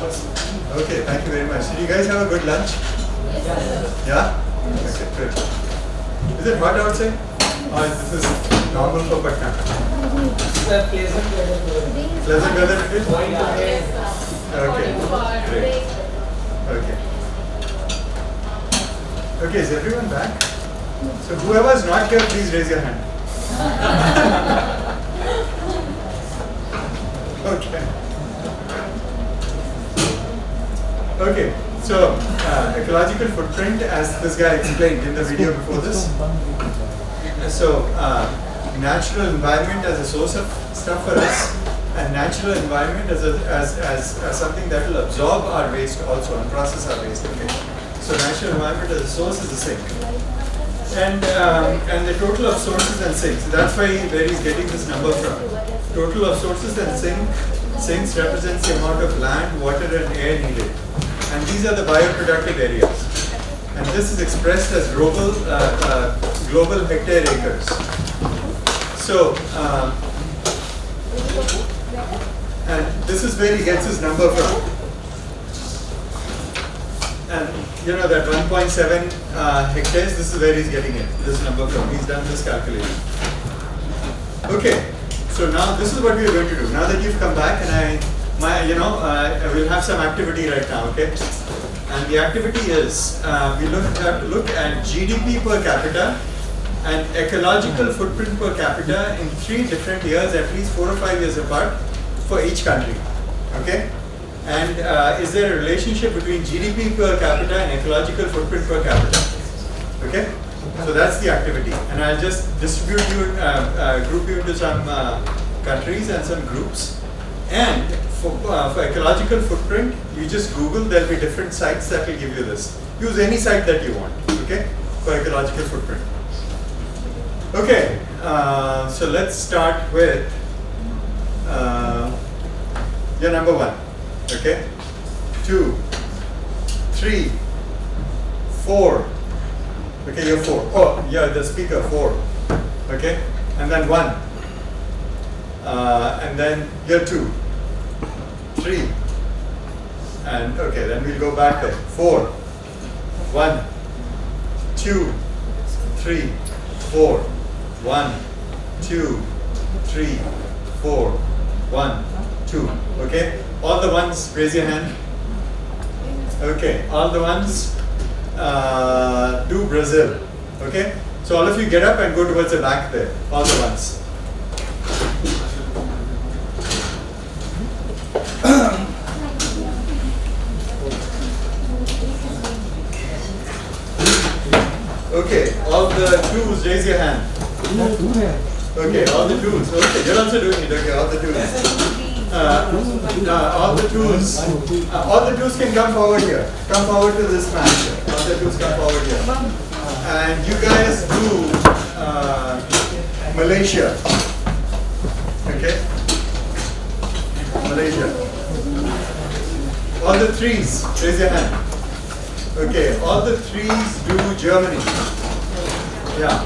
Okay, thank you very much. Did you guys have a good lunch? Yeah? Okay, good. Is it hot outside? Or this is normal for Patna? It's a pleasant weather. Pleasant weather today? Yes. Okay, great. Okay. Okay, is everyone back? So whoever is not here, please raise your hand. Okay. Okay, so ecological footprint, as this guy explained in the video before this. So natural environment as a source of stuff for us, and natural environment as something that will absorb our waste also and process our waste. Okay. So natural environment as a source is the sink, and the total of sources and sinks. That's where he's getting this number from. Total of sources and sinks represents the amount of land, water, and air needed, and these are the bioproductive areas. And this is expressed as global hectare acres. So, and this is where he gets his number from. And you know that 1.7 hectares, this is where he's getting it, this number from. He's done this calculation. Okay, so now this is what we are going to do. Now that you've come back, and I will have some activity right now, okay? And the activity is, we have to look at GDP per capita and ecological footprint per capita in 3 different years, at least 4 or 5 years apart, for each country, okay? And is there a relationship between GDP per capita and ecological footprint per capita? Okay? So that's the activity. And I'll just distribute you, group you into some countries and some groups. And for ecological footprint, you just Google, there'll be different sites that will give you this. Use any site that you want, okay? For ecological footprint. Okay, so let's start with your number 1. Okay, 2, 3, 4. Okay, you're 4. Oh, yeah, the speaker 4. Okay, and then 1. And then you're 2, 3. And okay, then we'll go back there. 4, 1, 2, 3, 4. 1, 2, 3, 4. 1, 2. Okay. All the ones, raise your hand. Okay, all the ones, do Brazil. Okay, so all of you get up and go towards the back there. All the ones. Okay, all the twos, raise your hand. Okay, all the twos. Okay, you're also doing it. Okay, all the twos. All the twos can come forward here. Come forward to this man here. All the twos come forward here. And you guys do Malaysia. Okay? Malaysia. All the threes, raise your hand. Okay, all the threes do Germany. Yeah.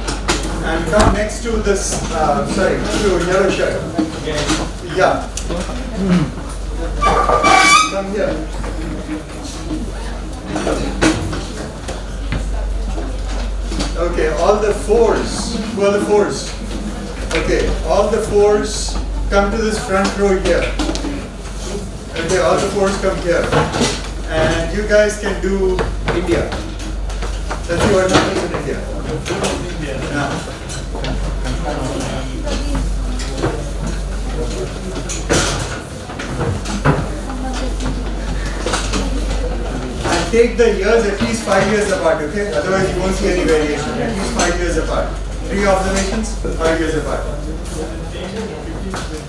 And come next to this, to yellow shirt. Yeah. Come here. Okay, all the fours. Who are the fours? Okay, all the fours come to this front row here. Okay, all the fours come here. And you guys can do India. Let's see what happens in India. Yeah. And take the years at least 5 years apart, okay? Otherwise you won't see any variation. At least 5 years apart. 3 observations, 5 years apart.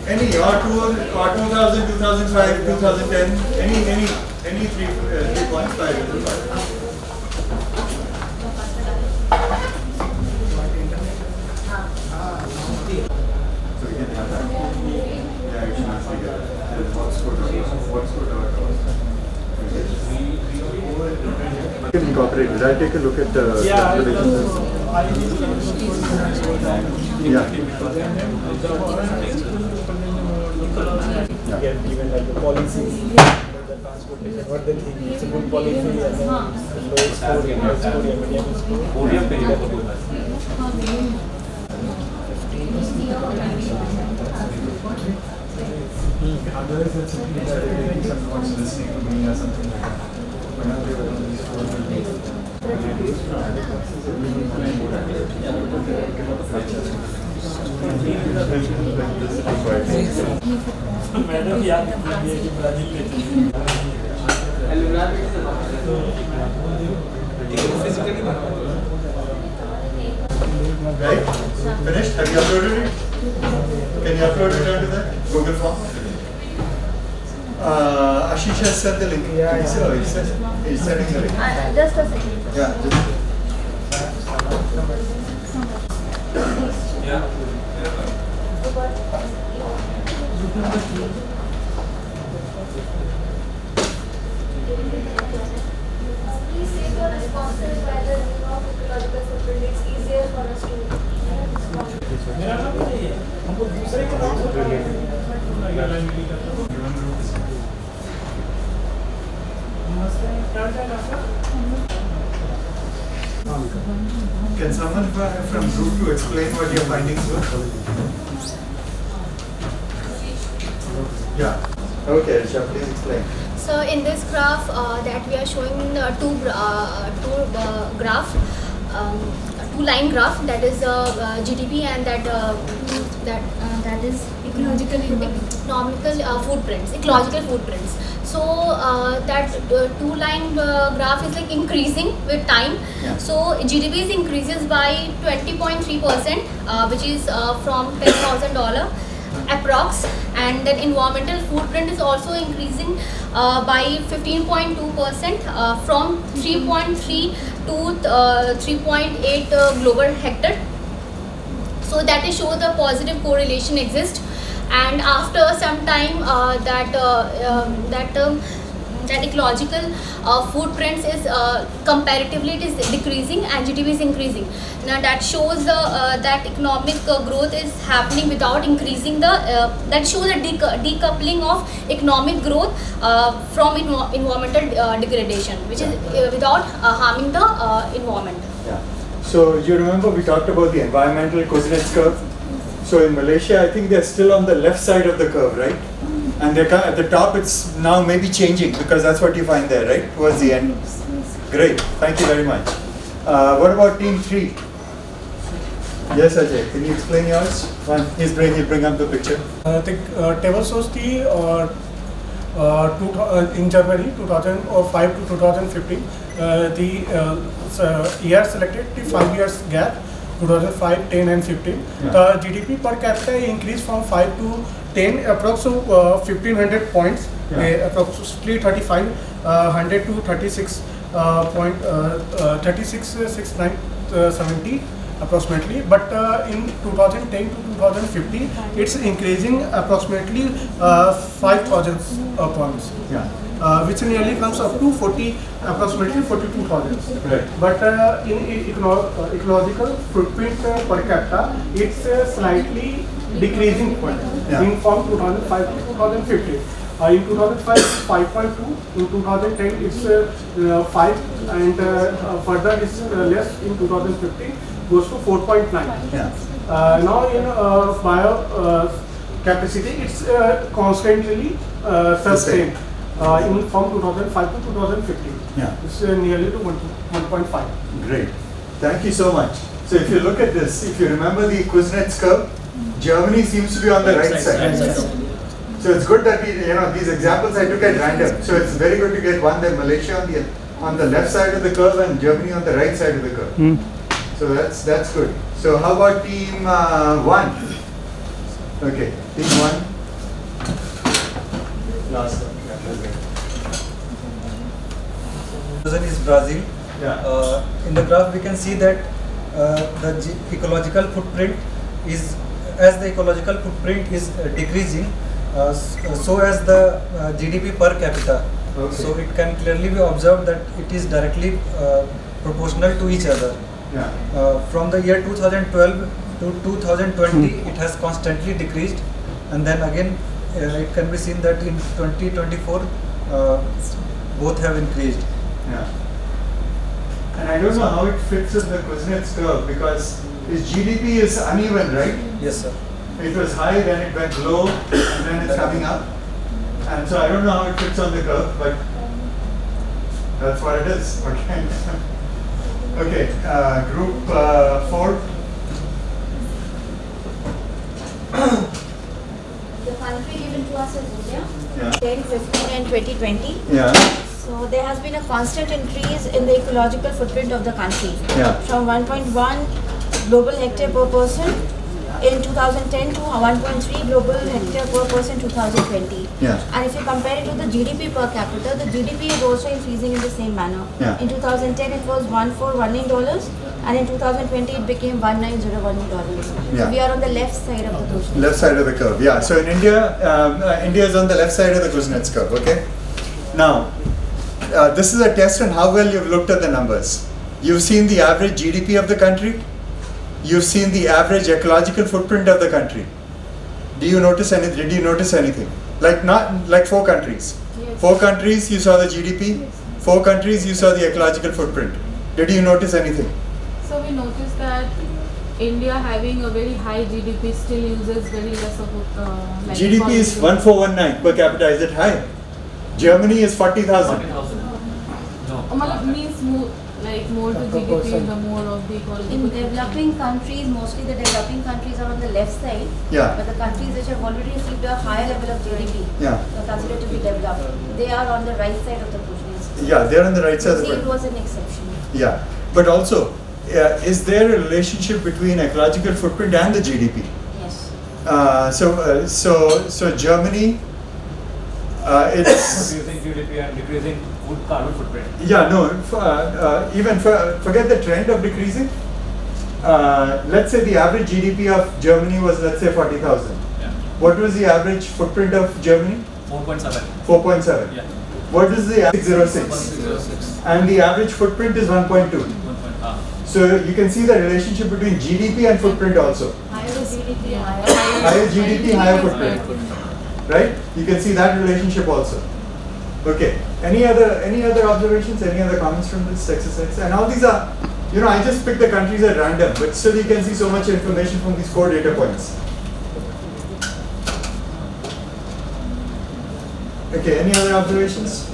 Any, or 2000, 2005, 2010, any 3.5 years apart. Incorporated. I'll take a look at the calculations. Even like the policies, transportation. What they think it's a good policy and then low score, high score, medium score. Otherwise, it's simply that they're taking some notes, listening to me or something like that. Whenever they were on this madam याद कीजिए कि Brazil ले Right? Finished? Have you uploaded it? Can you upload it onto the Google form? Ashish has sent the link. Yeah, He's sending the link. Just a second. Yeah, just. Please save your responses by the name of ecological footprint. It's easier for us to respond. मेरा नाम नहीं है हमको दूसरे का नाम Can someone from Group 2 explain what your findings were? Yeah. Okay, Risha, please explain. So in this graph that we are showing two-line graph, that is GDP and that is ecological footprints. So that two-line graph is like increasing with time. Yeah. So GDP increases by 20.3%, which is from $10,000 approx, and then environmental footprint is also increasing by 15.2% from 3.3 to 3.8 global hectare. So that is show the positive correlation exists, and after some time that ecological footprints is comparatively it is decreasing and GDP is increasing. Now that shows that economic growth is happening without increasing that shows the decoupling of economic growth from environmental degradation, which is without harming the environment. Yeah. So you remember we talked about the environmental Kuznets curve. So in Malaysia, I think they're still on the left side of the curve, right? And they're at the top. It's now maybe changing because that's what you find there, right? Towards the end. Great. Thank you very much. What about team 3? Yes, Ajay. Can you explain yours? He'll bring up the picture. The table shows the in January 2005 to 2015, the year selected, the 5 years gap, 2005, 10 and 15. Yeah. The GDP per capita increased from 5 to 10, approximately 1500 points, Yeah. approximately 3500 to 36,670 approximately. But in 2010 to 2015, it's increasing approximately 5,000 points. Yeah. Which nearly comes up to approximately 42,000. Right. But in ecological footprint per capita, it's slightly decreasing point. Yeah. In from 2005 to 2015. In 2005, 5.2. In 2010, it's 5, and further is less in 2015, goes to 4.9. Yeah. Now in bio capacity, it's constantly sustained. From 2005 to 2015. Yeah. It's nearly to 1.5. Great. Thank you so much. So if you look at this, if you remember the Kuznets curve, Germany seems to be on the right side. So it's good that these examples I took at random. So it's very good to get one that Malaysia on the left side of the curve and Germany on the right side of the curve. So that's good. So how about team 1? Okay, team 1. Last one. Is Brazil. Yeah. In the graph we can see that the ecological footprint is, as the ecological footprint is decreasing, so as the GDP per capita. Okay. So it can clearly be observed that it is directly proportional to each other. Yeah. From the year 2012 to 2020, it has constantly decreased, and then again it can be seen that in 2024 both have increased. Yeah. And I don't know how it fits in the Kuznets curve because his GDP is uneven, right? Yes, sir. It was high, then it went low, and then it's coming up. And so I don't know how it fits on the curve, but that's what it is. Okay. Okay. Group 4. The country given to us is India, Yeah. 10, 15 and 2020. Yeah. So there has been a constant increase in the ecological footprint of the country. Yeah. From 1.1 global hectare per person in 2010 to 1.3 global hectare per person 2020. Yeah. And if you compare it to the GDP per capita, the GDP is also increasing in the same manner. Yeah. In 2010 it was $1,419 and in 2020 it became $1,901. Yeah. So we are on the left side of the ocean. Left side of the curve. Yeah. So in India, India is on the left side of the Kuznets curve. Okay. Now, this is a test on how well you've looked at the numbers. You've seen the average GDP of the country. You've seen the average ecological footprint of the country. Did you notice anything? Like not like 4 countries. Yes. 4 countries you saw the GDP. 4 countries you saw the ecological footprint. Did you notice anything? So we noticed that India having a very high GDP still uses very less of like GDP is 1419 per capita. Is it high? Germany is 40,000. Means more like more to GDP, the more of the ecological. In developing countries, mostly the developing countries are on the left side, Yeah. but the countries which have already achieved a higher level of GDP, Yeah. are considered to be developed, they are on the right side of the Kuznets. Yeah, they're on the right side of the Brazil curve. was an exception. Yeah, but also, is there a relationship between ecological footprint and the GDP? Yes. So Germany, it's Increasing GDP and decreasing food carbon footprint. yeah no forget the trend of decreasing. Let's say the average GDP of Germany was, let's say, 40,000. Yeah. What was the average footprint of Germany? 4.7. 4.7. Yeah. What is the 606? 606. And the average footprint is 1.2. 1. So you can see the relationship between GDP and footprint also. Higher GDP, Higher GDP, higher footprint. Right? You can see that relationship also. Okay. Any other observations? Any other comments from this exercise? And all these are, I just picked the countries at random, but still you can see so much information from these 4 data points. Okay. Any other observations?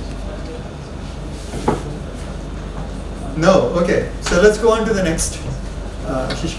No. Okay. So let's go on to the next. Ashish,